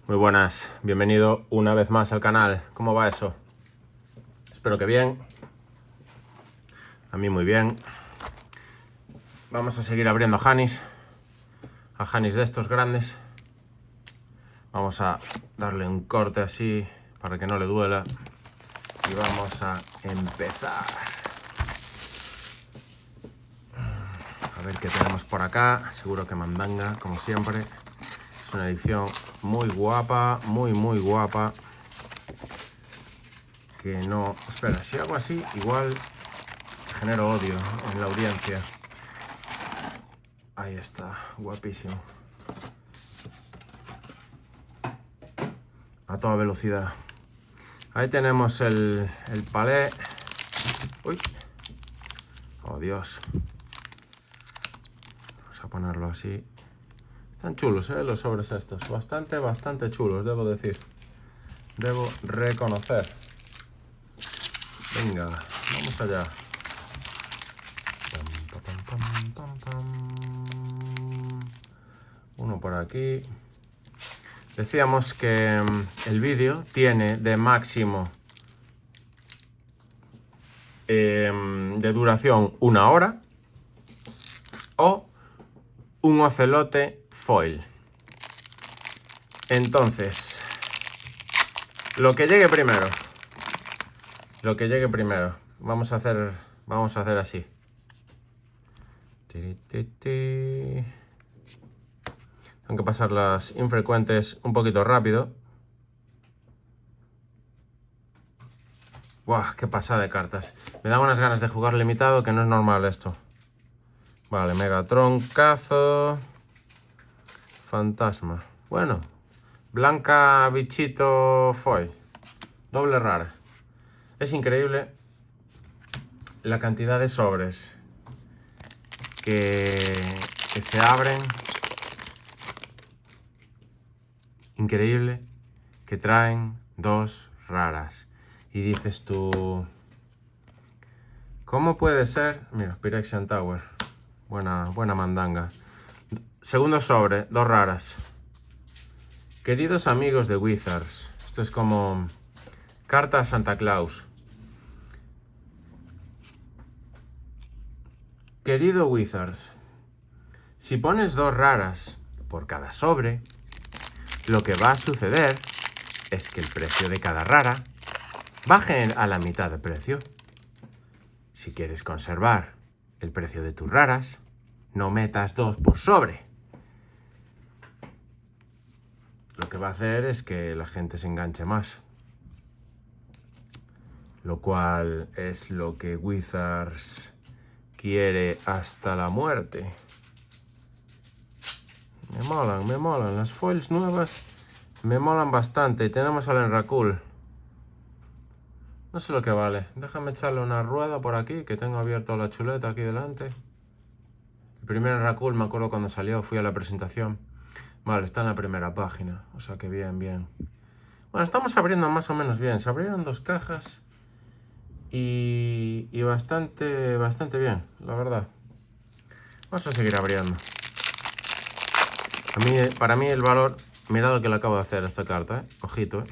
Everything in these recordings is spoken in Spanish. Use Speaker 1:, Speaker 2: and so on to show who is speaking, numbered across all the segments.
Speaker 1: Muy buenas, bienvenido una vez más al canal. ¿Cómo va eso? Espero que bien. A mí muy bien. Vamos a seguir abriendo Hanis. A Hanis de estos grandes. Vamos a darle un corte así para que no le duela. Y vamos a empezar. A ver qué tenemos por acá. Seguro que mandanga, como siempre. Es una edición muy guapa, muy guapa. Que no... Espera, si hago así, igual genero odio en la audiencia. Ahí está, guapísimo. A toda velocidad. Ahí tenemos el palé. Uy. Oh, Dios. Vamos a ponerlo así. Están chulos, los sobres estos. Bastante chulos, debo decir. Debo reconocer. Venga, vamos allá. Uno por aquí. Decíamos que el vídeo tiene de máximo de duración 1 hora o un ocelote foil. Entonces, lo que llegue primero. Vamos a hacer así. Tengo que pasar las infrecuentes un poquito rápido. ¡Buah! ¡Qué pasada de cartas! Me dan unas ganas de jugar limitado que no es normal esto. Vale, Megatron, Cazo. Fantasma. Bueno. Blanca, bichito, foil. Doble rara. Es increíble la cantidad de sobres que se abren. Increíble que traen dos raras. Y dices tú, ¿cómo puede ser? Mira, Pyrexian Tower. Buena mandanga. Segundo sobre, dos raras. Queridos amigos de Wizards. Esto es como carta a Santa Claus. Querido Wizards, si pones dos raras por cada sobre, lo que va a suceder es que el precio de cada rara baje a la mitad de precio. Si quieres conservar el precio de tus raras, no metas dos por sobre. Lo que va a hacer es que la gente se enganche más. Lo cual es lo que Wizards quiere hasta la muerte. Me molan. Las foils nuevas me molan bastante. Y tenemos al Enracul. No sé lo que vale. Déjame echarle una rueda por aquí, que tengo abierto la chuleta aquí delante. El primer Enracul, me acuerdo cuando salió, fui a la presentación. Vale, está en la primera página. O sea que bien. Bueno, estamos abriendo más o menos bien. Se abrieron 2 cajas. Y bastante bien, la verdad. Vamos a seguir abriendo. Para mí el valor... Mirad lo que le acabo de hacer a esta carta, Ojito,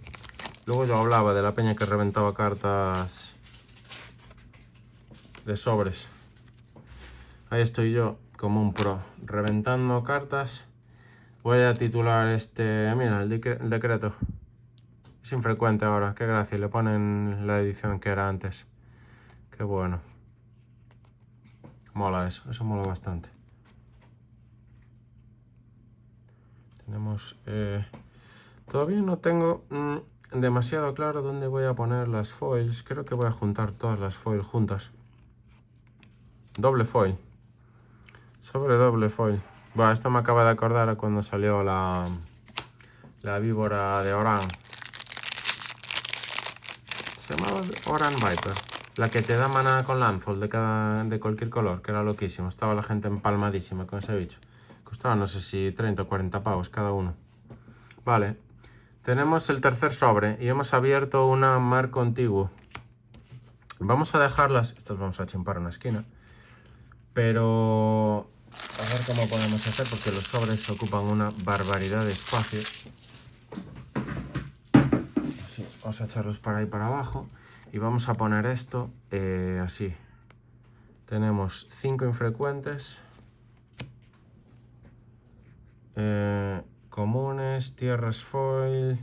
Speaker 1: Luego yo hablaba de la peña que reventaba cartas de sobres. Ahí estoy yo, como un pro, reventando cartas. Voy a titular mira, el decreto. Es infrecuente ahora, qué gracia. Le ponen la edición que era antes. Qué bueno. Mola eso mola bastante. Tenemos... todavía no tengo demasiado claro dónde voy a poner las foils. Creo que voy a juntar todas las foils juntas. Doble foil. Sobre doble foil. Bueno, esto me acaba de acordar a cuando salió la víbora de Oran. Se llamaba Oran Viper. La que te da mana con Landfall de cualquier color, que era loquísimo. Estaba la gente empalmadísima con ese bicho. Costaba no sé si 30 o 40 pavos cada uno. Vale. Tenemos el tercer sobre y hemos abierto una mar contiguo. Vamos a dejarlas... Estas vamos a chimpar en una esquina. Pero... a ver cómo podemos hacer porque los sobres ocupan una barbaridad de espacio. Vamos a echarlos para ahí para abajo. Y vamos a poner esto así. Tenemos 5 infrecuentes. Comunes, tierras foil.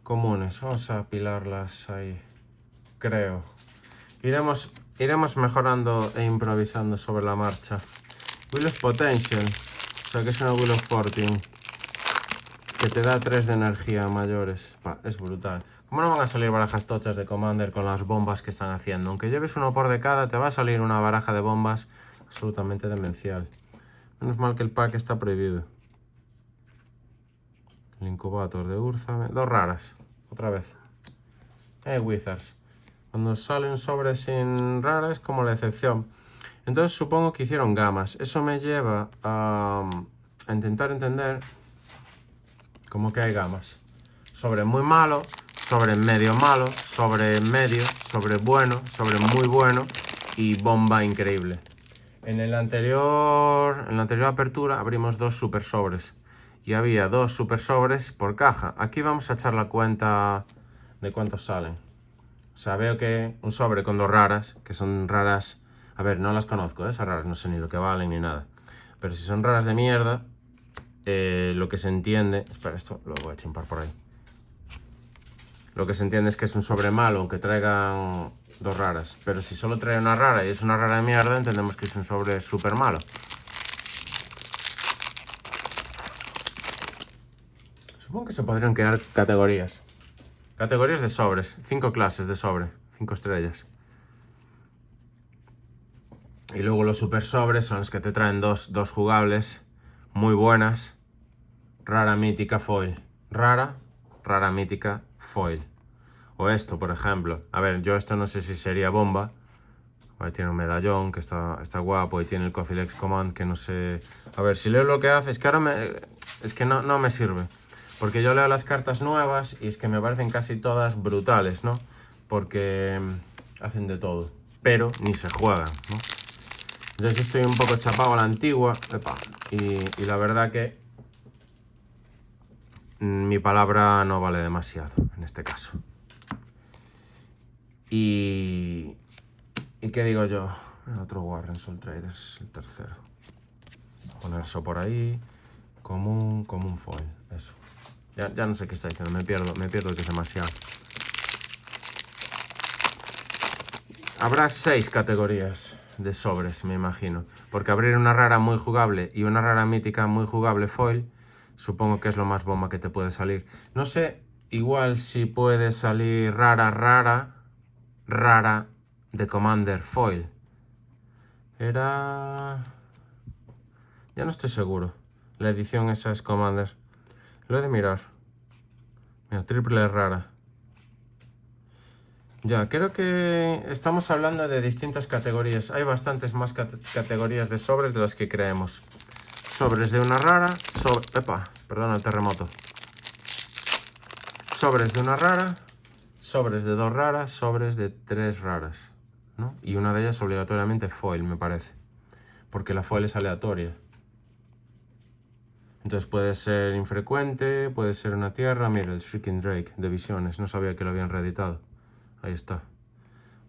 Speaker 1: Comunes. Vamos a apilarlas ahí. Creo. Iremos mejorando e improvisando sobre la marcha. Wheel of Potential. O sea que es una Wheel of Fortune. Que te da 3 de energía mayores. Es brutal. ¿Cómo no van a salir barajas tochas de Commander con las bombas que están haciendo? Aunque lleves uno por de cada, te va a salir una baraja de bombas absolutamente demencial. Menos mal que el pack está prohibido. El Incubator de Urza. 2 raras. Otra vez. Wizards. Cuando sale un sobre sin rara es como la excepción. Entonces supongo que hicieron gamas. Eso me lleva a intentar entender cómo que hay gamas. Sobre muy malo, sobre medio malo, sobre medio, sobre bueno, sobre muy bueno y bomba increíble. En la anterior apertura abrimos 2 super sobres y había 2 super sobres por caja. Aquí vamos a echar la cuenta de cuántos salen. O sea, veo que un sobre con 2 raras, que son raras... A ver, no las conozco, esas raras no sé ni lo que valen ni nada. Pero si son raras de mierda, lo que se entiende... Espera, esto lo voy a chimpar por ahí. Lo que se entiende es que es un sobre malo, aunque traigan 2 raras. Pero si solo trae una rara y es una rara de mierda, entendemos que es un sobre súper malo. Supongo que se podrían crear categorías. Categorías de sobres. 5 clases de sobre. 5 estrellas. Y luego los super sobres son los que te traen dos jugables. Muy buenas. Rara, mítica, foil. Rara, mítica, foil. O esto, por ejemplo. A ver, yo esto no sé si sería bomba. Vale, tiene un medallón que está guapo. Y tiene el Cothilex Command que no sé... A ver, si leo lo que hace... Es que ahora es que no me sirve. Porque yo leo las cartas nuevas y es que me parecen casi todas brutales, ¿no? Porque hacen de todo. Pero ni se juegan, ¿no? Entonces estoy un poco chapado a la antigua. Epa, y la verdad que mi palabra no vale demasiado en este caso. ¿Y qué digo yo? Otro Warren Soul Traders, el tercero. Poner eso por ahí. Común foil. Eso. Ya no sé qué está diciendo. Me pierdo que es demasiado. Habrá 6 categorías de sobres, me imagino. Porque abrir una rara muy jugable y una rara mítica muy jugable foil, supongo que es lo más bomba que te puede salir. No sé, igual si puede salir rara de Commander foil. Ya no estoy seguro. La edición esa es Commander. Lo he de mirar. Mira, triple rara. Ya, creo que estamos hablando de distintas categorías. Hay bastantes más categorías de sobres de las que creemos. Sobres de una rara, perdón, el terremoto. Sobres de una rara, sobres de 2 raras, sobres de 3 raras, ¿no? Y una de ellas obligatoriamente foil, me parece. Porque la foil es aleatoria. Entonces puede ser infrecuente, puede ser una tierra. Mira, el Shrieking Drake de Visiones. No sabía que lo habían reeditado. Ahí está.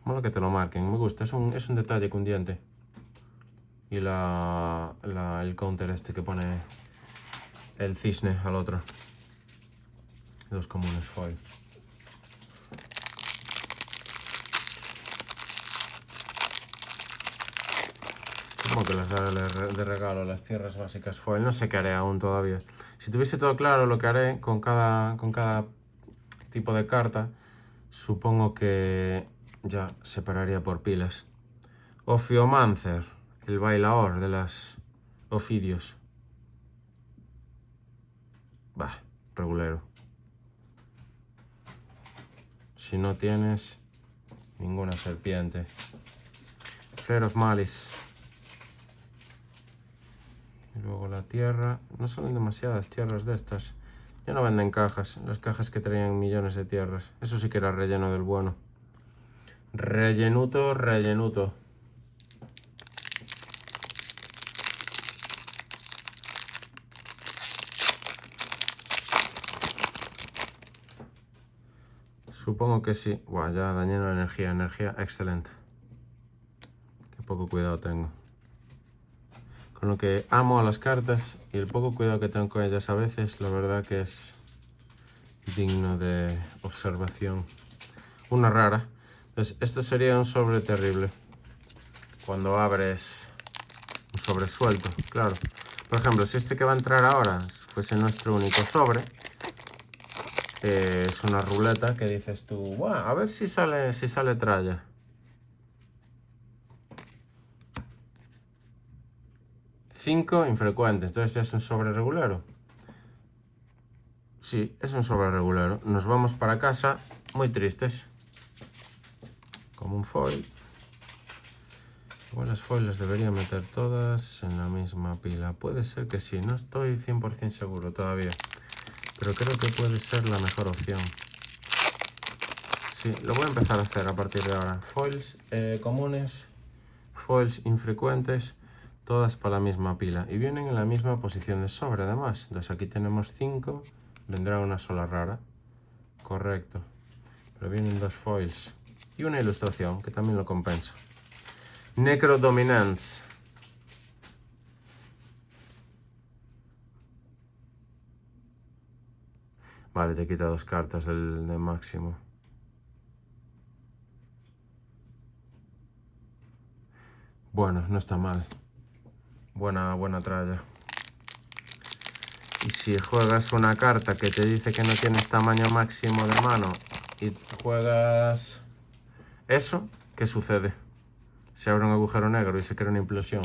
Speaker 1: Mola que te lo marquen. Me gusta. Es un detalle cundiente. Y el counter este que pone el cisne al otro. 2 comunes foil. Como que les daré de regalo las tierras básicas foil. No sé qué haré aún todavía. Si tuviese todo claro lo que haré con cada tipo de carta, supongo que ya separaría por pilas. Ophiomancer, el bailaor de las ofidios. Bah, regulero. Si no tienes ninguna serpiente. Flare of Malice. Y luego la tierra. No salen demasiadas tierras de estas. Ya no venden cajas. Las cajas que traían millones de tierras. Eso sí que era relleno del bueno. Rellenuto. Supongo que sí. Buah, ya dañé la energía. Energía excelente. Qué poco cuidado tengo. Con lo que amo a las cartas y el poco cuidado que tengo con ellas a veces, la verdad que es digno de observación. Una rara. Entonces, esto sería un sobre terrible. Cuando abres un sobre suelto, claro. Por ejemplo, si este que va a entrar ahora fuese nuestro único sobre, es una ruleta que dices tú, "Buah, a ver si sale tralla". Cinco infrecuentes, entonces ya es un sobre regulero. Sí, es un sobre regulero. Nos vamos para casa muy tristes. Como un foil. Igual las foils las debería meter todas en la misma pila. Puede ser que sí, no estoy 100% seguro todavía. Pero creo que puede ser la mejor opción. Sí, lo voy a empezar a hacer a partir de ahora. Foils comunes, foils infrecuentes, todas para la misma pila. Y vienen en la misma posición de sobre además. Entonces aquí tenemos 5, vendrá una sola rara. Correcto. Pero vienen 2 foils. Y una ilustración que también lo compensa. Necrodominance. Vale, te quita 2 cartas del máximo. Bueno, no está mal. Buena tralla. Y si juegas una carta que te dice que no tienes tamaño máximo de mano y juegas eso, ¿qué sucede? Se abre un agujero negro y se crea una implosión.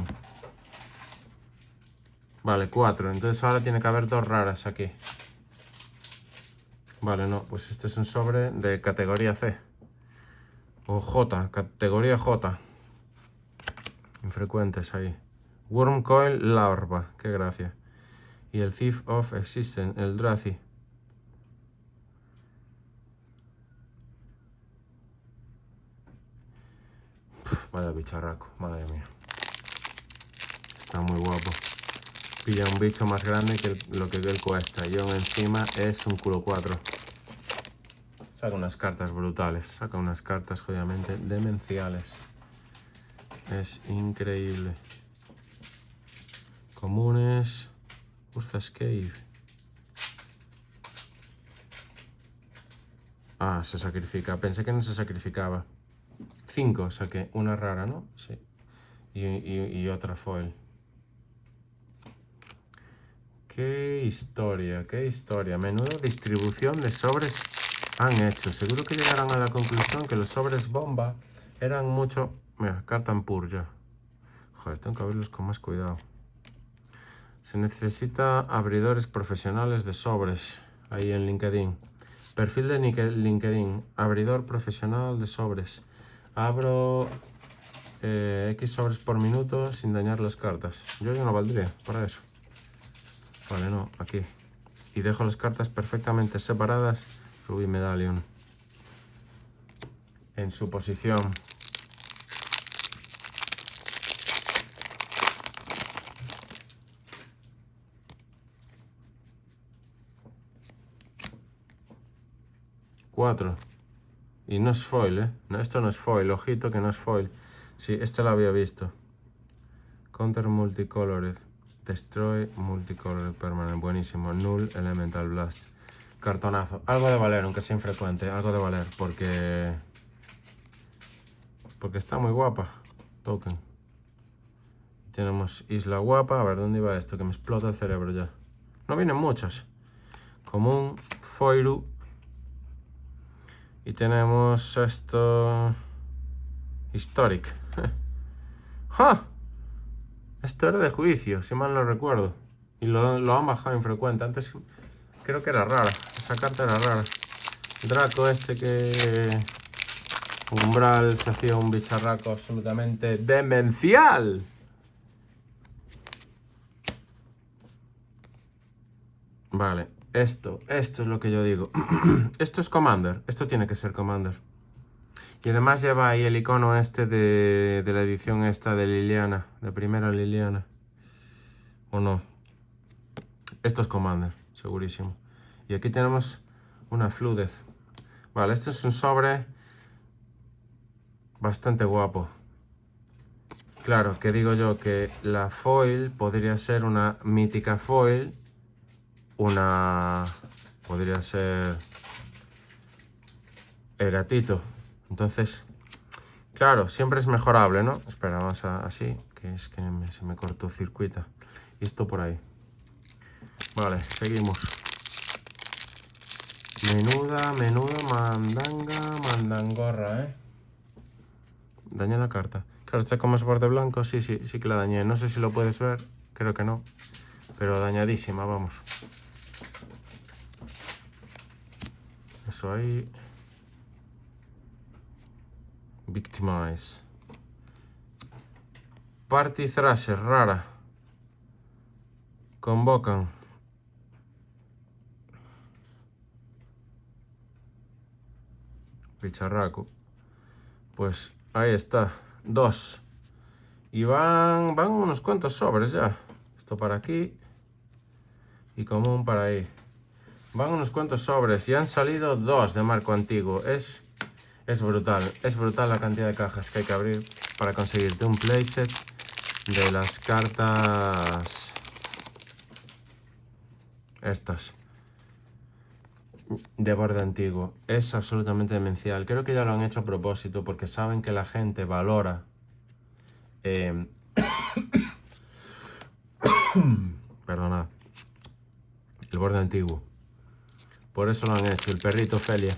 Speaker 1: Vale, 4. Entonces ahora tiene que haber 2 raras aquí. Vale, no, pues este es un sobre de categoría C. O J, categoría J. Infrecuentes ahí. Wormcoil Larva, qué gracia. Y el Thief of Existence, el Drazi. Vaya bicharraco, madre mía. Está muy guapo. Pilla un bicho más grande que lo que él cuesta. Y aún encima es un culo 4. Saca unas cartas brutales. Saca unas cartas jodidamente demenciales. Es increíble. Comunes. Urza's Cave. Ah, se sacrifica. Pensé que no se sacrificaba. 5 saqué. Una rara, ¿no? Sí. Y otra foil. Qué historia, qué historia. Menuda distribución de sobres han hecho. Seguro que llegaron a la conclusión que los sobres bomba eran mucho... Mira, carta en purja. Joder, tengo que abrirlos con más cuidado. Se necesita abridores profesionales de sobres. Ahí en LinkedIn. Perfil de LinkedIn. Abridor profesional de sobres. Abro X sobres por minuto sin dañar las cartas. Yo ya no valdría para eso. Vale, no, aquí. Y dejo las cartas perfectamente separadas. Ruby Medallion. En su posición. Cuatro. Y no es foil, ¿eh? No, esto no es foil. Ojito que no es foil. Sí, este lo había visto. Counter Multicolored. Destroy Multicolored Permanent. Buenísimo. Null Elemental Blast. Cartonazo. Algo de valer, aunque sea infrecuente. Algo de valer, porque está muy guapa. Token. Tenemos Isla Guapa. A ver, ¿dónde iba esto? Que me explota el cerebro ya. No vienen muchas. Común. Foiru. Y tenemos esto... Historic. ¡Ja! Esto era de juicio, si mal no recuerdo. Y lo han bajado infrecuente. Antes creo que era rara. Esa carta era rara. Draco este que... Umbral se hacía un bicharraco absolutamente demencial. Vale, esto es lo que yo digo. Esto es Commander. Esto tiene que ser Commander. Y además lleva ahí el icono este de la edición esta de Liliana. De primera Liliana. ¿O no? Esto es Commander, segurísimo. Y aquí tenemos una Flooded. Vale, este es un sobre bastante guapo. Claro, que digo yo que la foil podría ser una mítica foil. Podría ser el gatito. Entonces, claro, siempre es mejorable, ¿no? Espera, vamos a así, que es que se me cortocircuita. Y esto por ahí. Vale, seguimos. Menuda, mandangorra, ¿eh? Dañé la carta. Claro, está como soporte blanco. Sí que la dañé. No sé si lo puedes ver. Creo que no. Pero dañadísima, vamos. Eso ahí. Victimize. Party Thrasher, rara. Convocan. Bicharraco. Pues ahí está. 2. Y van unos cuantos sobres ya. Esto para aquí. Y común para ahí. Van unos cuantos sobres. Y han salido 2 de marco antiguo. Es brutal. Es brutal la cantidad de cajas que hay que abrir para conseguirte un playset de las cartas estas de borde antiguo. Es absolutamente demencial. Creo que ya lo han hecho a propósito porque saben que la gente valora perdonad, el borde antiguo. Por eso lo han hecho. El perrito Ophelia.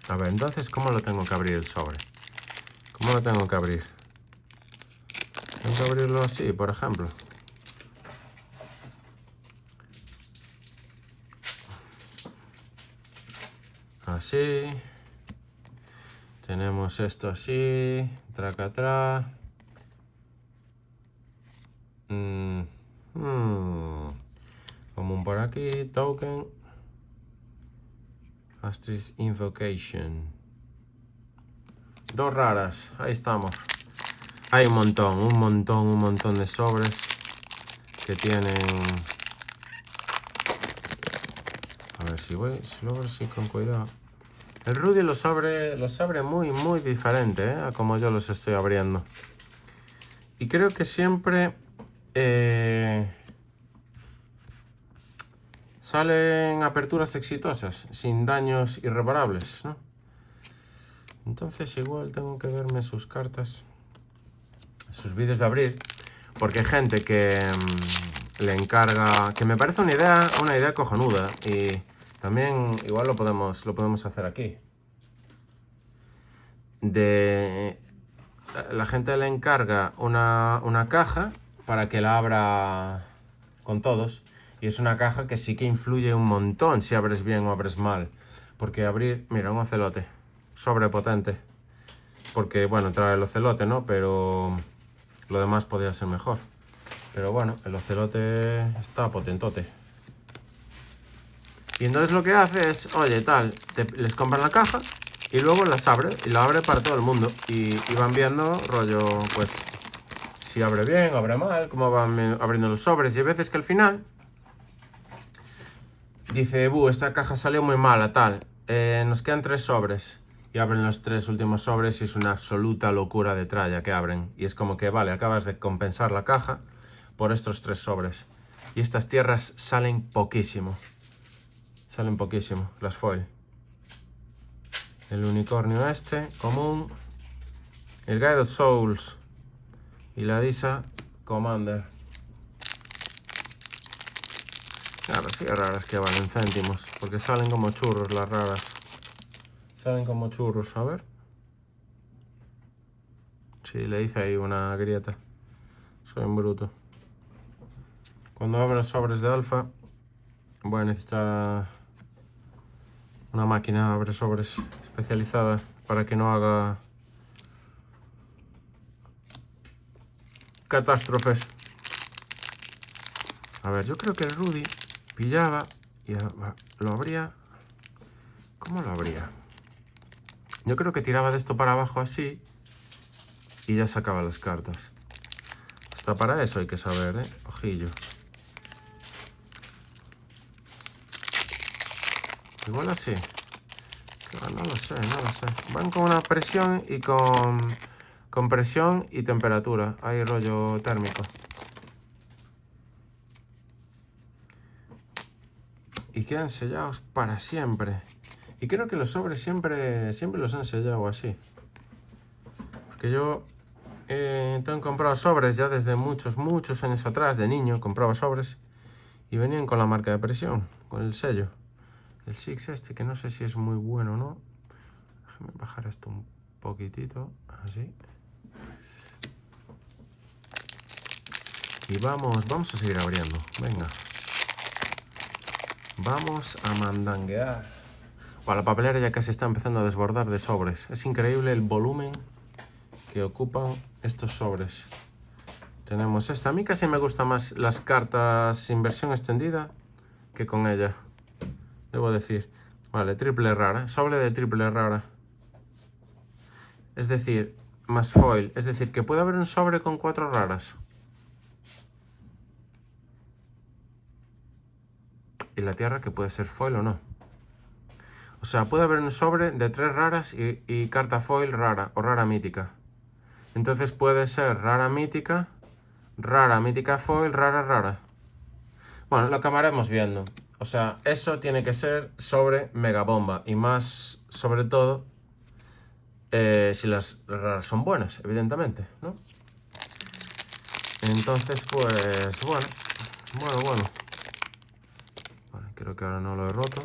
Speaker 1: A ver, entonces, ¿cómo lo tengo que abrir el sobre? ¿Cómo lo tengo que abrir? Tengo que abrirlo así, por ejemplo. Así. Tenemos esto así. Tracatrá. Común por aquí. Token. Astris Invocation. 2 raras. Ahí estamos. Hay un montón de sobres que tienen. A ver si lo abro así con cuidado. El Rudy los abre muy diferente, ¿eh? A como yo los estoy abriendo. Y creo que siempre salen aperturas exitosas, sin daños irreparables, ¿no? Entonces igual tengo que verme sus cartas, sus vídeos de abrir, porque hay gente que le encarga, que me parece una idea cojonuda, y también igual lo podemos hacer aquí. La gente le encarga una caja para que la abra con todos, y es una caja que sí que influye un montón si abres bien o abres mal, porque abrir, mira, un ocelote sobrepotente, porque bueno, trae el ocelote, ¿no? Pero lo demás podría ser mejor, pero bueno, el ocelote está potentote. Y entonces lo que hace es, oye, les compran la caja y luego las abre, y la abre para todo el mundo, y van viendo, rollo, pues, si abre bien, abre mal, cómo van abriendo los sobres. Y hay veces que al final dice, esta caja salió muy mala, nos quedan 3 sobres. Y abren los 3 últimos sobres y es una absoluta locura de tralla que abren. Y es como que, vale, acabas de compensar la caja por estos 3 sobres. Y estas tierras salen poquísimo. Salen poquísimo, las foil. El unicornio común. El Guided Souls. Y la Disa Commander. Claro, sí, raras que valen céntimos, porque salen como churros las raras. Salen como churros, a ver. Sí, le hice ahí una grieta. Soy un bruto. Cuando abra sobres de alfa, voy a necesitar una máquina abre sobres especializada para que no haga catástrofes. A ver, yo creo que el Rudy pillaba y lo abría. ¿Cómo lo abría? Yo creo que tiraba de esto para abajo así y ya sacaba las cartas. Hasta para eso hay que saber, ¿eh? Ojillo. Igual así. No lo sé, no lo sé. Van con una presión y con presión y temperatura. Hay rollo térmico. Y quedan sellados para siempre. Y creo que los sobres siempre los han sellado así. Porque yo tengo comprado sobres ya desde muchos años atrás. De niño compraba sobres y venían con la marca de presión, con el sello. El Six este, que no sé si es muy bueno o no. Déjame bajar esto un poquitito, así. Y vamos a seguir abriendo. Venga. Vamos a mandanguear. Bueno, la papelera ya casi está empezando a desbordar de sobres. Es increíble el volumen que ocupan estos sobres. Tenemos esta. A mí casi me gustan más las cartas sin versión extendida que con ella, debo decir. Vale, triple rara. Sobre de triple rara. Es decir, más foil. Es decir, que puede haber un sobre con 4 raras. Y la tierra que puede ser foil o no. O sea, puede haber un sobre de 3 raras y carta foil rara o rara mítica. Entonces puede ser rara mítica foil, rara. Bueno, lo acabaremos viendo. O sea, eso tiene que ser sobre mega bomba. Y más, sobre todo, si las raras son buenas, evidentemente, ¿no? Entonces, pues, bueno. Vale, creo que ahora no lo he roto.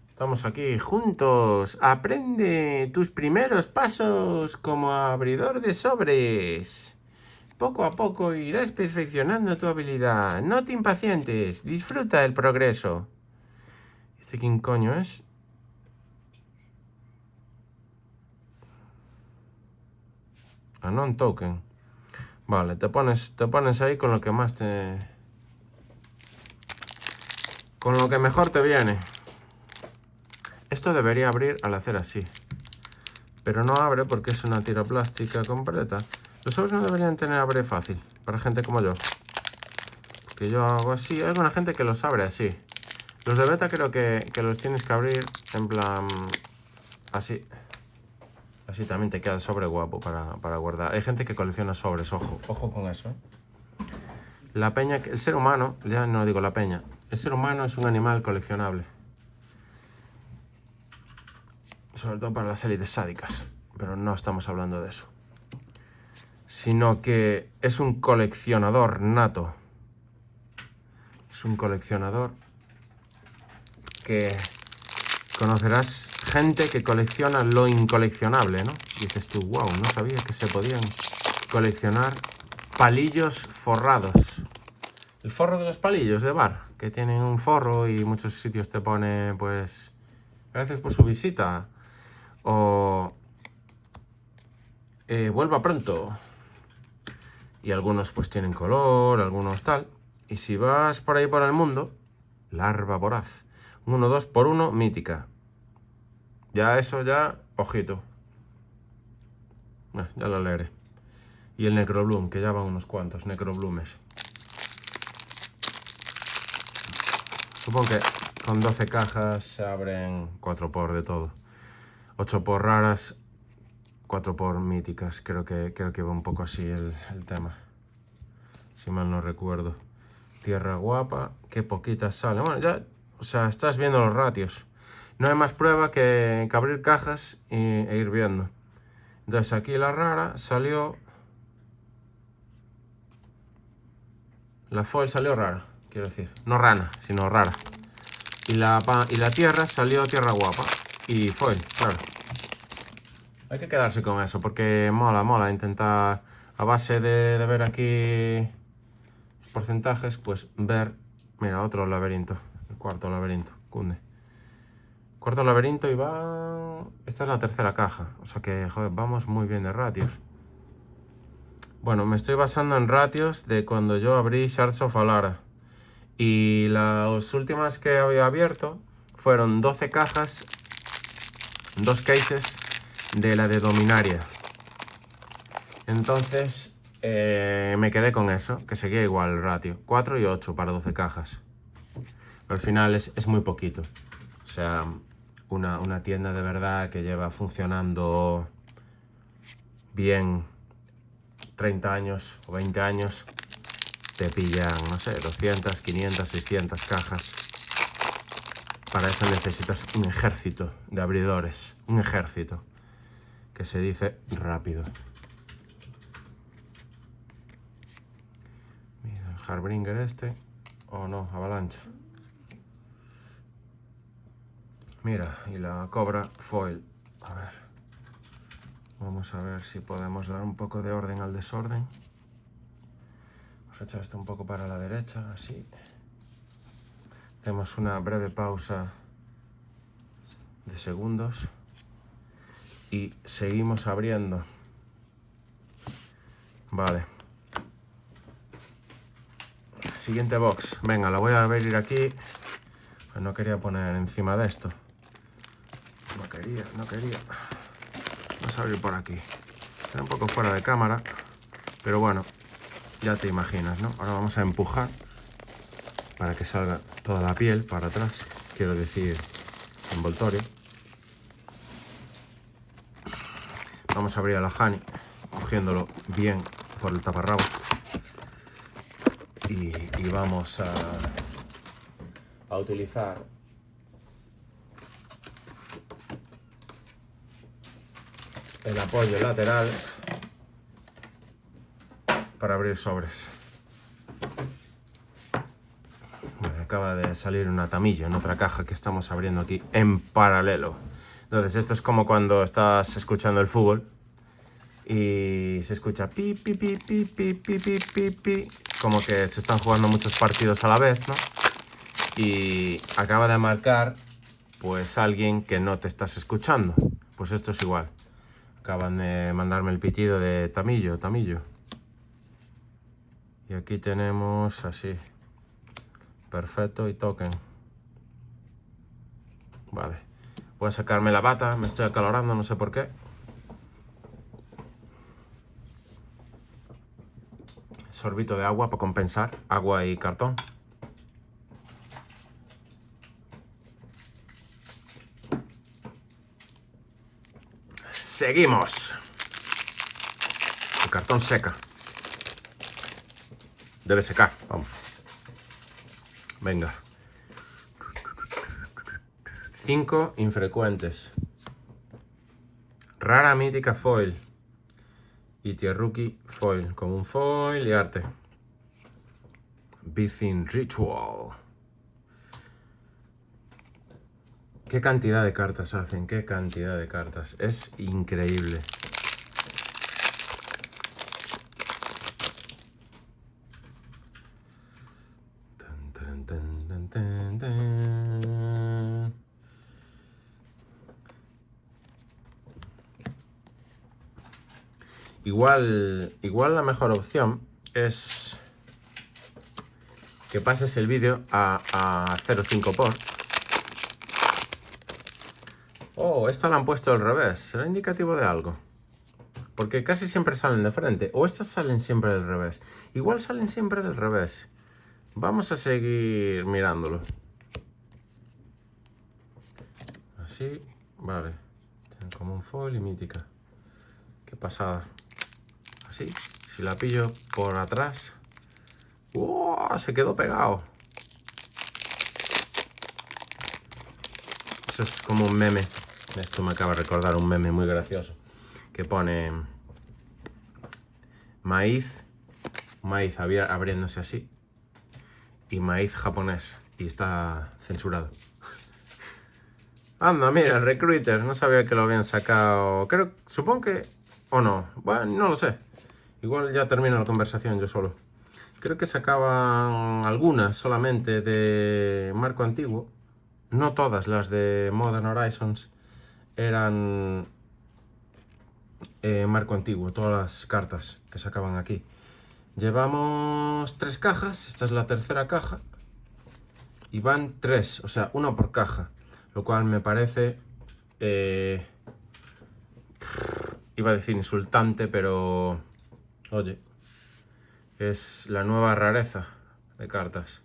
Speaker 1: Estamos aquí juntos. Aprende tus primeros pasos como abridor de sobres. Poco a poco irás perfeccionando tu habilidad. No te impacientes. Disfruta del progreso. ¿Este quién coño es? Anon token. Vale, te pones ahí con lo que más te... con lo que mejor te viene. Esto debería abrir al hacer así. Pero no abre porque es una tira plástica completa. Los sobres no deberían tener abre fácil, para gente como yo. Que yo hago así. Hay alguna gente que los abre así. Los de beta creo que los tienes que abrir en plan... así. Así también te queda el sobre guapo para guardar. Hay gente que colecciona sobres, ojo con eso. La peña, el ser humano, ya no digo la peña, el ser humano es un animal coleccionable. Sobre todo para las élites sádicas, pero no estamos hablando de eso. Sino que es un coleccionador nato. Es un coleccionador que conocerás gente que colecciona lo incoleccionable, ¿no? Dices tú, wow, no sabía que se podían coleccionar palillos forrados. El forro de los palillos de bar, que tienen un forro y muchos sitios te pone, pues, gracias por su visita. O vuelva pronto. Y algunos pues tienen color, algunos tal. Y si vas por ahí por el mundo, larva voraz. 1, 2 por 1, mítica. Ya eso, ya, ojito. Ya lo leeré. Y el Necrobloom, que ya van unos cuantos Necrobloomes. Supongo que con 12 cajas se abren 4 por de todo. 8 por raras, 4 por míticas. Creo que va un poco así el tema. Si mal no recuerdo. Tierra guapa, qué poquitas salen. Bueno, ya, o sea, estás viendo los ratios. No hay más prueba que abrir cajas e ir viendo. Entonces aquí la rara salió... La foil salió rara, quiero decir. No rana, sino rara. Y la tierra salió tierra guapa. Y foil, claro. Hay que quedarse con eso, porque mola intentar, a base de ver aquí los porcentajes, pues ver... Mira, otro laberinto. El cuarto laberinto, cunde. Cuarto laberinto y va... Esta es la tercera caja, o sea que, joder, vamos muy bien de ratios. Bueno, me estoy basando en ratios de cuando yo abrí Shards of Alara. Y las últimas que había abierto fueron 12 cajas, 2 cases de la de Dominaria. Entonces me quedé con eso, que seguía igual el ratio. 4 y 8 para 12 cajas. Pero al final es muy poquito. O sea, una tienda de verdad que lleva funcionando bien 30 años o 20 años, te pillan, no sé, 200, 500, 600 cajas. Para eso necesitas un ejército de abridores, un ejército, que se dice rápido. Mira, el Harbinger este, o no, avalancha. Mira, y la Cobra foil. A ver, vamos a ver si podemos dar un poco de orden al desorden. Vamos a echar esto un poco para la derecha, así. Hacemos una breve pausa de segundos y seguimos abriendo. Vale. Siguiente box. Venga, la voy a abrir aquí. No quería poner encima de esto. No quería. Vamos a abrir por aquí. Está un poco fuera de cámara, pero bueno, ya te imaginas, ¿no? Ahora vamos a empujar para que salga toda la piel para atrás. Quiero decir, envoltorio. Vamos a abrir a la Honey, cogiéndolo bien por el taparrabo. Y vamos a utilizar el apoyo lateral para abrir sobres. Bueno, acaba de salir una tamilla en otra caja que estamos abriendo aquí en paralelo. Entonces esto es como cuando estás escuchando el fútbol y se escucha pi, pi, pi, pi, pi, pi, pi, pi, pi, como que se están jugando muchos partidos a la vez, ¿no? Y acaba de marcar pues alguien que no te estás escuchando. Pues esto es igual. Acaban de mandarme el pitido de tamillo. Y aquí tenemos así. Perfecto, y token. Vale. Voy a sacarme la bata, me estoy acalorando, no sé por qué. Sorbito de agua para compensar. Agua y cartón. Seguimos. El cartón seca. Debe secar, vamos. Venga. 5 infrecuentes. Rara mítica foil. Y tier rookie foil. Común foil y arte. Birthing Ritual. Qué cantidad de cartas hacen, qué cantidad de cartas. Es increíble. Igual la mejor opción es que pases el vídeo a 0.5 por. Oh, esta la han puesto al revés. ¿Será indicativo de algo? Porque casi siempre salen de frente. O estas salen siempre del revés. Igual salen siempre del revés. Vamos a seguir mirándolo. Así, vale. Tienen como un foil y mítica. Qué pasada. Así, si la pillo por atrás. ¡Oh! Se quedó pegado. Eso es como un meme. Esto me acaba de recordar un meme muy gracioso. Que pone maíz abriéndose así. Y maíz japonés. Y está censurado. Anda, mira, Recruiter. No sabía que lo habían sacado. Supongo que... O no. Bueno, no lo sé. Igual ya termino la conversación yo solo. Creo que sacaban algunas solamente de marco antiguo. No todas las de Modern Horizons eran marco antiguo. Todas las cartas que sacaban aquí. Llevamos 3 cajas. Esta es la tercera caja. Y van 3, o sea, 1 por caja. Lo cual me parece... iba a decir insultante, pero... Oye, es la nueva rareza de cartas.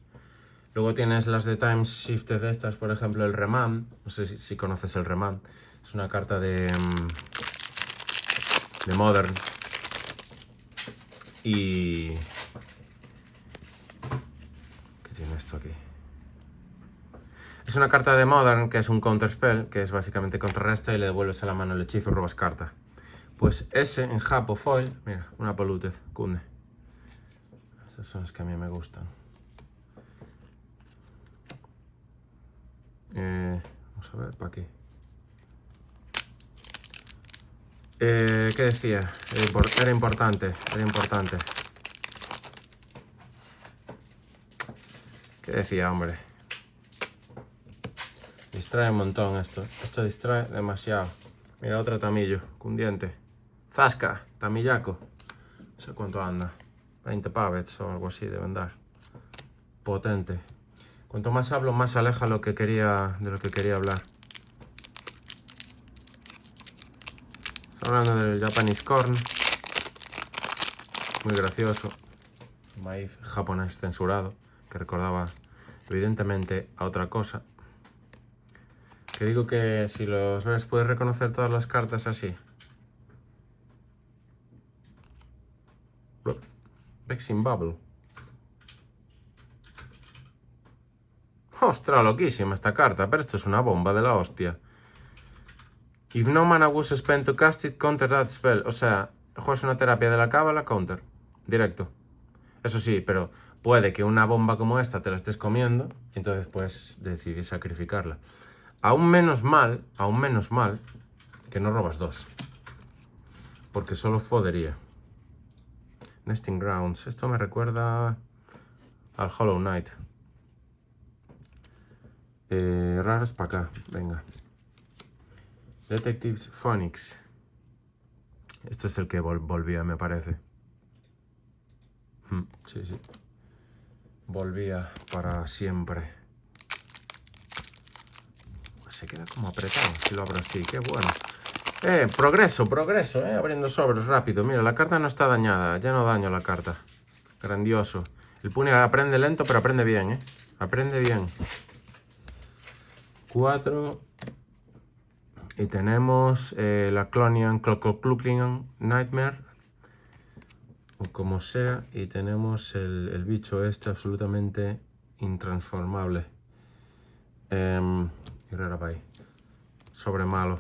Speaker 1: Luego tienes las de Time Shifted de estas, por ejemplo el Remand. No sé si conoces el Remand. Es una carta de Modern. Y... ¿qué tiene esto aquí? Es una carta de Modern que es un counterspell, que es básicamente contrarresta y le devuelves a la mano el hechizo y robas carta. Pues ese en Japo Foil, mira, una Polluted, cunde. Estas son las que a mí me gustan. Vamos a ver, para aquí. ¿Qué decía? Era importante. ¿Qué decía, hombre? Distrae un montón esto. Esto distrae demasiado. Mira, otro tamillo, cundiente. Zasca, tamillaco. No sé cuánto anda. 20 pavets o algo así deben dar. Potente. Cuanto más hablo, más aleja de lo que quería hablar. Está hablando del Japanese Corn. Muy gracioso. Maíz japonés censurado, que recordaba evidentemente a otra cosa. Que digo que si los ves puedes reconocer todas las cartas así. Vexing Bubble. ¡Ostras, loquísima esta carta! Pero esto es una bomba de la hostia. If no mana was spent to cast it, counter that spell. O sea, juegas una terapia de la cábala, counter. Directo. Eso sí, pero puede que una bomba como esta te la estés comiendo y entonces puedes decidir sacrificarla. Aún menos mal que no robas dos. Porque solo fodería. Nesting Grounds. Esto me recuerda al Hollow Knight. Raras para acá. Venga. Detectives Phoenix. Este es el que volvía, me parece. Sí. Volvía para siempre. Pues se queda como apretado si lo abro así. Qué bueno. Progreso, abriendo sobres rápido. Mira, la carta no está dañada. Ya no daño la carta. Grandioso. El Puni aprende lento, pero aprende bien, Aprende bien. 4. Y tenemos la Clonian Nightmare. O como sea. Y tenemos el bicho este absolutamente intransformable. Y rara ahí. Sobre malo.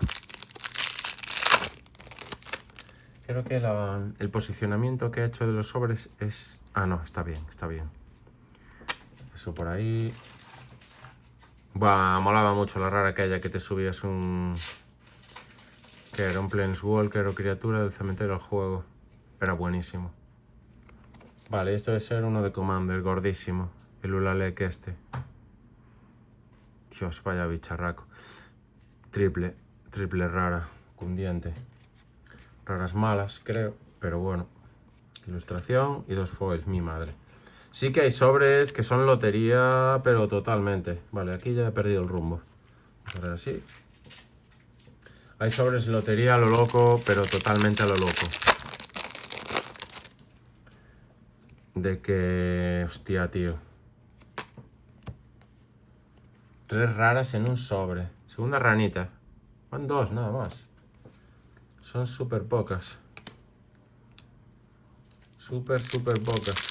Speaker 1: Creo que el posicionamiento que he hecho de los sobres es... Ah, no, está bien. Eso por ahí. Buah, molaba mucho la rara aquella que te subías un... que era un Planeswalker o criatura del cementerio del juego. Era buenísimo. Vale, esto debe ser uno de Commander, gordísimo. El Ulalek este. Dios, vaya bicharraco. Triple rara, cundiente. Raras malas, creo, pero bueno. Ilustración y 2 foils, mi madre. Sí que hay sobres que son lotería, pero totalmente. Vale, aquí ya he perdido el rumbo. Vamos a ver así. Hay sobres lotería a lo loco, pero totalmente a lo loco. De que... hostia, tío. 3 raras en un sobre. Segunda ranita. Van 2 nada más. Son súper pocas. Súper pocas.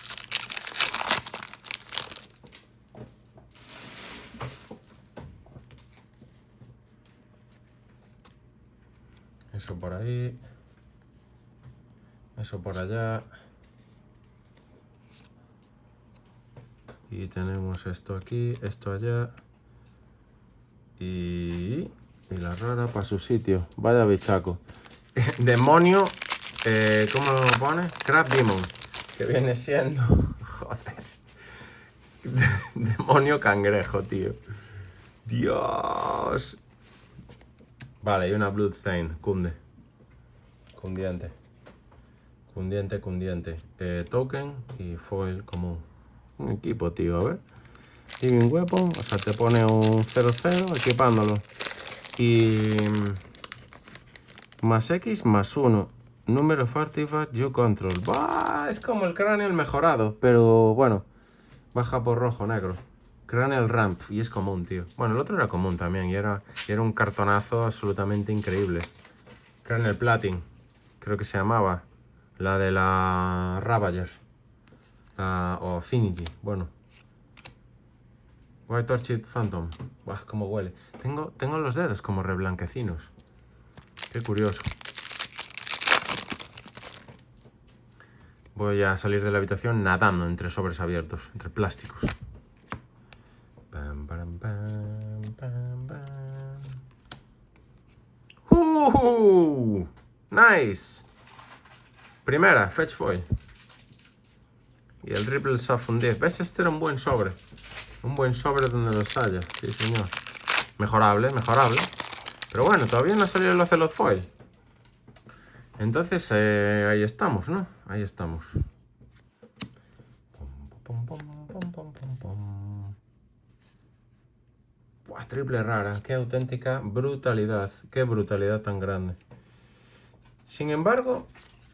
Speaker 1: Eso por ahí. Eso por allá. Y tenemos esto aquí, esto allá. Y la rara para su sitio. Vaya bichaco. Demonio. ¿Cómo lo pone? Crab Demon. Que viene siendo... Joder. Demonio cangrejo, tío. Dios. Vale, y una Bloodstain. Cunde. Cundiente. Token y foil común. Un equipo, tío, a ver. Living Weapon, o sea, te pone un 0-0 equipándolo. Y... más X más 1. Número of artifact you control. ¡Bah! Es como el cráneo mejorado, pero bueno. Baja por rojo, negro. Cranial Ramp, y es común, tío. Bueno, el otro era común también, y era un cartonazo absolutamente increíble. Cranial Platin, creo que se llamaba. La de la Ravager. O Affinity, bueno. White Orchid Phantom. Buah, cómo huele. Tengo los dedos como reblanquecinos. Qué curioso. Voy a salir de la habitación nadando entre sobres abiertos, entre plásticos. Pam, pam, pam, pam, pam. Nice. Primera, Fetch Foil. Y el Ripple Soft un 10. ¿Ves? Este era un buen sobre. Un buen sobre donde los haya. Sí, señor. Mejorable, mejorable. Pero bueno, todavía no salió el Ocelot Foil. Entonces, ahí estamos, ¿no? Ahí estamos. Buah, triple rara. Qué auténtica brutalidad. Qué brutalidad tan grande. Sin embargo,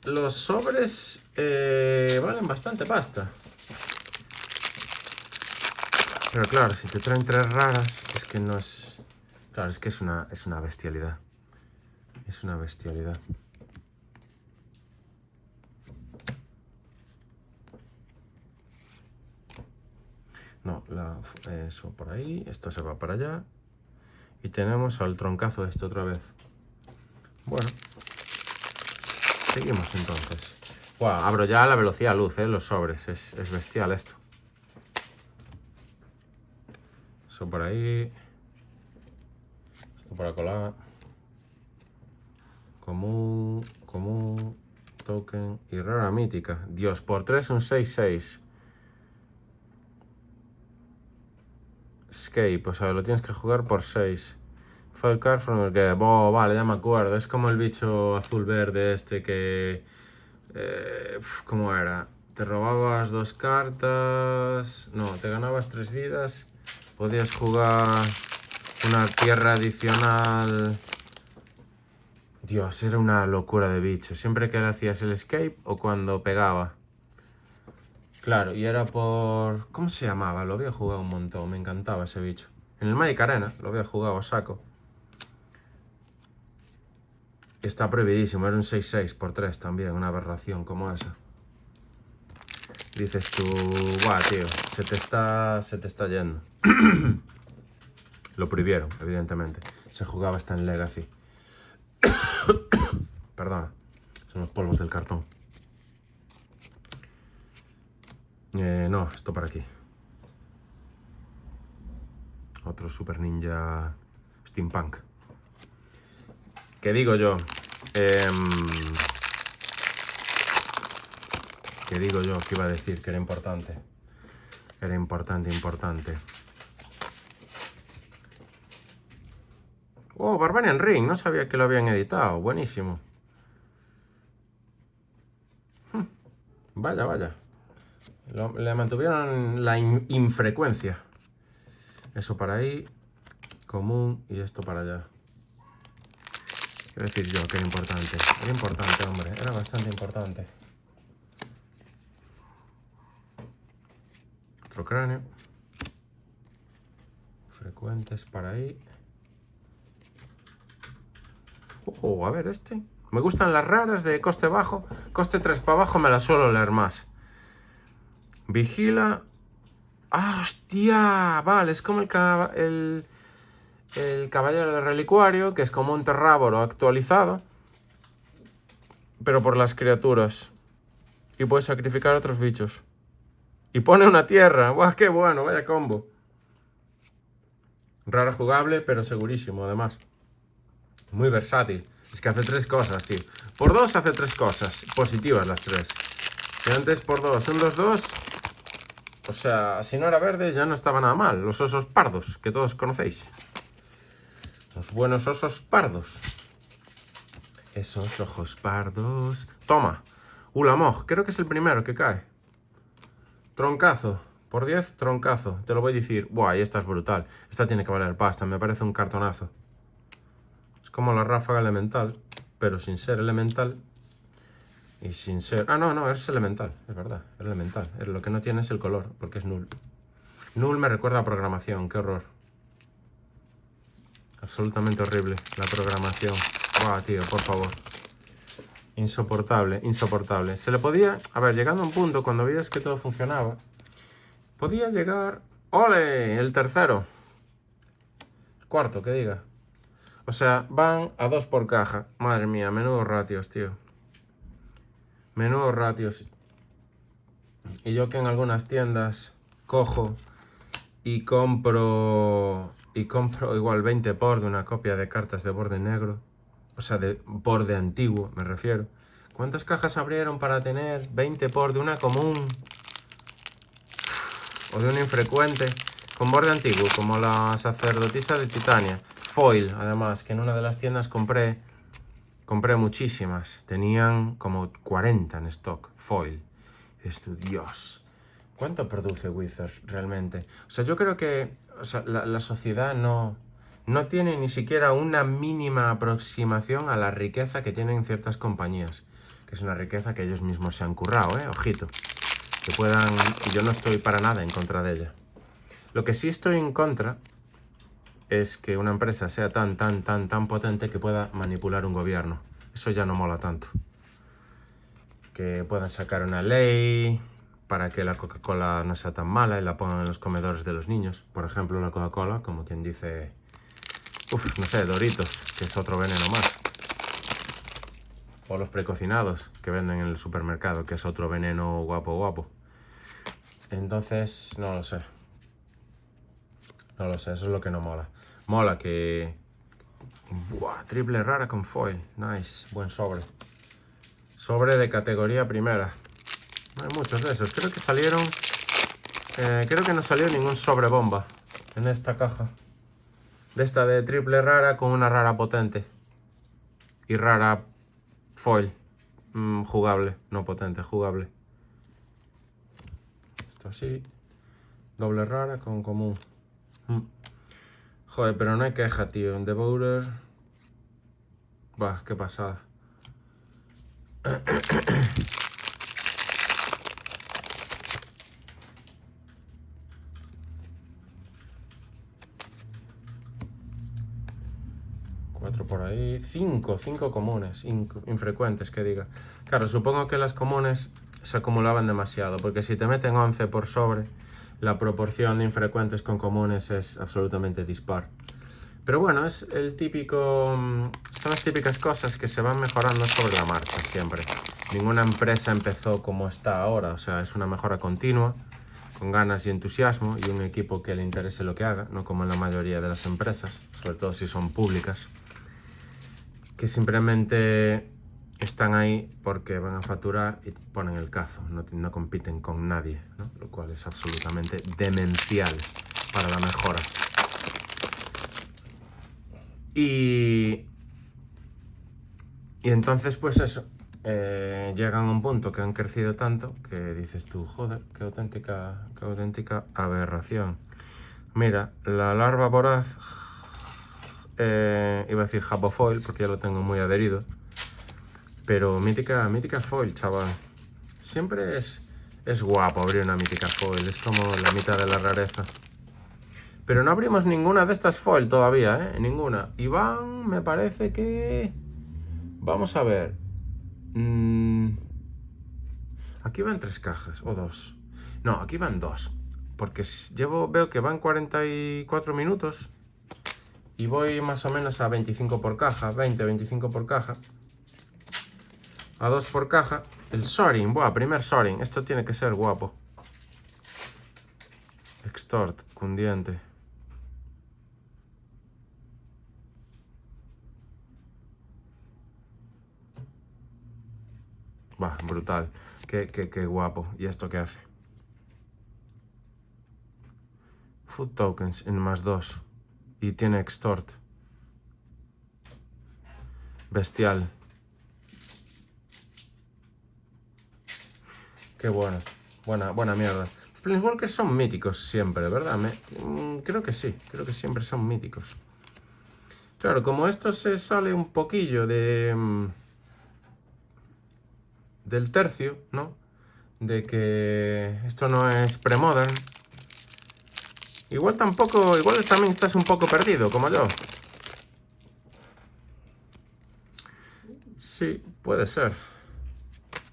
Speaker 1: los sobres valen bastante pasta. Pero claro, si te traen 3 raras, es que no es... Claro, es que es una bestialidad. Es una bestialidad. No, eso por ahí, esto se va para allá. Y tenemos al troncazo de esto otra vez. Bueno, seguimos entonces. Wow, abro ya a la velocidad luz, los sobres, es bestial esto. Eso por ahí. Esto para colar. Común, token y rara mítica. Dios, por 3 un 6-6. Escape, o sea, lo tienes que jugar por 6. File card from el que... Oh, vale, ya me acuerdo. Es como el bicho azul-verde este que... ¿cómo era? Te robabas 2 cartas... No, te ganabas 3 vidas. Podías jugar una tierra adicional... Dios, era una locura de bicho. Siempre que le hacías el escape o cuando pegaba. Claro, y era por... ¿Cómo se llamaba? Lo había jugado un montón, me encantaba ese bicho. En el Magic Arena lo había jugado a saco. Está prohibidísimo, era un 6-6 por 3 también, una aberración como esa. Dices tú, buah, tío, se te está yendo. Lo prohibieron, evidentemente. Se jugaba hasta en Legacy. Perdona, son los polvos del cartón. No, esto para aquí. Otro Super Ninja Steampunk. ¿Qué digo yo? ¿Qué digo yo? ¿Qué iba a decir? Que era importante. Era importante. Oh, Barbarian Ring. No sabía que lo habían editado. Buenísimo. Vaya. Le mantuvieron la infrecuencia. Eso para ahí. Común. Y esto para allá. Quiero decir yo que era importante. Era importante, hombre. Era bastante importante. Otro cráneo. Frecuentes para ahí. Oh, a ver este. Me gustan las raras de coste bajo. Coste 3 para abajo me las suelo leer más. Vigila. ¡Ah, hostia! Vale, es como el caballero del relicuario, que es como un terráboro actualizado. Pero por las criaturas. Y puedes sacrificar a otros bichos. Y pone una tierra. ¡Buah, qué bueno! Vaya combo. Rara jugable, pero segurísimo, además. Muy versátil. Es que hace 3 cosas, tío. Por 2 hace 3 cosas. Positivas las 3. Y antes por 2. Un 2-2. O sea, si no era verde ya no estaba nada mal. Los osos pardos, que todos conocéis. Los buenos osos pardos. Esos ojos pardos. Toma. Ulamog. Creo que es el primero que cae. Troncazo. Por 10, troncazo. Te lo voy a decir. Buah, y esta es brutal. Esta tiene que valer pasta. Me parece un cartonazo. Es como la ráfaga elemental. Pero sin ser elemental. Y sin ser... Ah, no, es elemental. Es verdad. Es elemental. Lo que no tiene es el color. Porque es null. Null me recuerda a programación, qué horror. Absolutamente horrible la programación. Buah, tío, por favor. Insoportable, insoportable. Se le podía... A ver, llegando a un punto, cuando veías que todo funcionaba, podía llegar... ¡Ole! El tercero. Cuarto, que diga. O sea, van a 2 por caja. Madre mía, menudos ratios, tío. Menudos ratios. Y yo que en algunas tiendas cojo y compro igual 20 por de una copia de cartas de borde negro. O sea, de borde antiguo, me refiero. ¿Cuántas cajas abrieron para tener 20 por de una común? O de una infrecuente. Con borde antiguo, como la sacerdotisa de Titania. Foil, además, que en una de las tiendas compré muchísimas. Tenían como 40 en stock. Foil. Y dices tú, Dios. ¿Cuánto produce Wizards realmente? O sea, yo creo que la sociedad no tiene ni siquiera una mínima aproximación a la riqueza que tienen ciertas compañías. Que es una riqueza que ellos mismos se han currado, ojito. Que puedan... Y yo no estoy para nada en contra de ella. Lo que sí estoy en contra es que una empresa sea tan potente que pueda manipular un gobierno. Eso ya no mola tanto. Que puedan sacar una ley para que la Coca-Cola no sea tan mala y la pongan en los comedores de los niños. Por ejemplo, la Coca-Cola, como quien dice... no sé, Doritos, que es otro veneno más. O los precocinados que venden en el supermercado, que es otro veneno guapo. Entonces, no lo sé. No lo sé, eso es lo que no mola. Mola que... Buah, triple rara con foil. Nice, buen sobre. Sobre de categoría primera. No hay muchos de esos. Creo que salieron... creo que no salió ningún sobre bomba en esta caja. De esta de triple rara con una rara potente. Y rara foil. Jugable, no potente, jugable. Esto así. Doble rara con común. Joder, pero no hay queja, tío. En Devourer... Bah, qué pasada. Cuatro por ahí. Cinco comunes. Infrecuentes, que diga. Claro, supongo que las comunes se acumulaban demasiado. Porque si te meten 11 por sobre, la proporción de infrecuentes con comunes es absolutamente dispar. Pero bueno, es el típico... Son las típicas cosas que se van mejorando sobre la marcha siempre. Ninguna empresa empezó como está ahora, o sea, es una mejora continua, con ganas y entusiasmo, y un equipo que le interese lo que haga, no como en la mayoría de las empresas, sobre todo si son públicas, que simplemente están ahí porque van a facturar y ponen el cazo, no compiten con nadie, ¿no? Lo cual es absolutamente demencial para la mejora. Y entonces, pues eso, llegan a un punto que han crecido tanto que dices tú, joder, qué auténtica aberración. Mira, la larva voraz, iba a decir Jabofoil porque ya lo tengo muy adherido, pero mítica foil, chaval. Siempre es guapo abrir una mítica foil, es como la mitad de la rareza. Pero no abrimos ninguna de estas foil todavía, ninguna. Y van, me parece que... Vamos a ver. Aquí van 3 cajas, o 2. No, aquí van 2. Porque veo que van 44 minutos. Y voy más o menos a 25 por caja, 25 por caja. A 2 por caja. El Soaring, buah, primer Soaring. Esto tiene que ser guapo. Extort, cundiente. Bah, brutal. Qué guapo. ¿Y esto qué hace? Food tokens en +2. Y tiene extort. Bestial. Qué bueno. Buena mierda. Los Planeswalkers son míticos siempre, ¿verdad? Creo que sí. Creo que siempre son míticos. Claro, como esto se sale un poquillo del tercio, ¿no? De que esto no es pre-modern. Igual también estás un poco perdido, como yo. Sí, puede ser.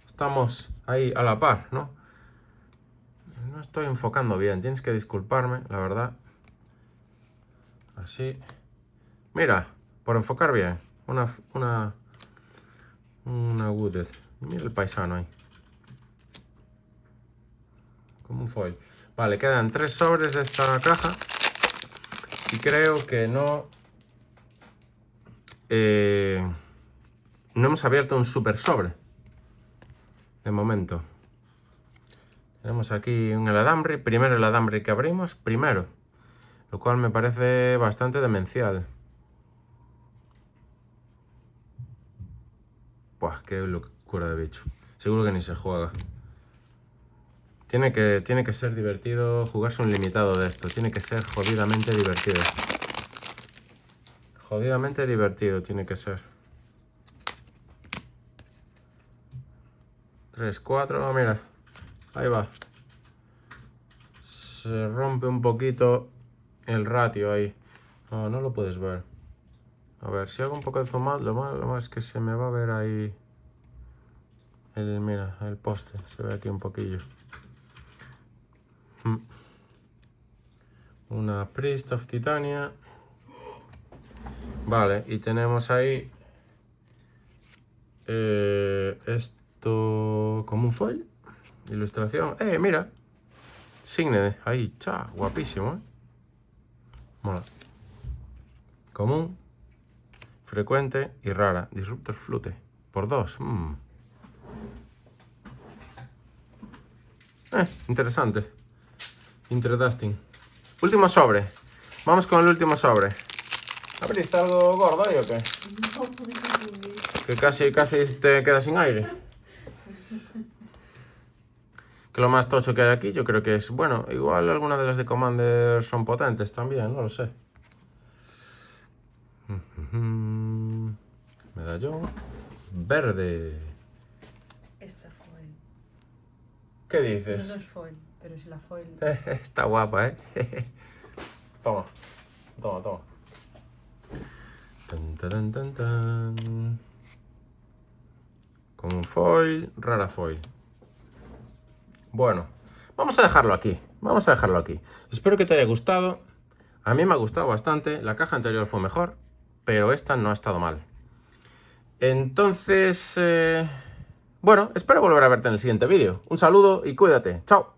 Speaker 1: Estamos ahí a la par, ¿no? No estoy enfocando bien, tienes que disculparme, la verdad. Así. Mira, por enfocar bien. Una wooded. Mira el paisano ahí. Como un foil. Vale, quedan 3 sobres de esta caja. Y creo que no... no hemos abierto un super sobre. De momento. Tenemos aquí un alambre. Primero el alambre que abrimos. Primero. Lo cual me parece bastante demencial. Buah, qué locura de bicho. Seguro que ni se juega. Tiene que ser divertido jugarse un limitado de esto. Tiene que ser jodidamente divertido. Jodidamente divertido tiene que ser. 3, 4, mira. Ahí va. Se rompe un poquito el ratio ahí. No, no lo puedes ver. A ver, si hago un poco de zoom out, lo malo es que se me va a ver ahí. Mira, el poste. Se ve aquí un poquillo. Una Priest of Titania. Vale, y tenemos ahí esto como un foil. Ilustración. Mira. Signe ahí, cha, guapísimo, Mola. Común, frecuente y rara. Disruptor Flute. Por 2. Interesante. Interesting. Último sobre. Vamos con el último sobre. ¿Abriste algo gordo ahí o qué? Que casi te quedas sin aire. Que lo más tocho que hay aquí yo creo que es... Bueno, igual algunas de las de Commander son potentes también, no lo sé. Medallón verde.
Speaker 2: Esta foil.
Speaker 1: ¿Qué dices?
Speaker 2: No es foil, pero es la foil.
Speaker 1: Está guapa, Toma. Tan. Como un foil, rara foil. Bueno, vamos a dejarlo aquí. Espero que te haya gustado. A mí me ha gustado bastante. La caja anterior fue mejor, pero esta no ha estado mal. Entonces, bueno, espero volver a verte en el siguiente vídeo. Un saludo y cuídate. Chao.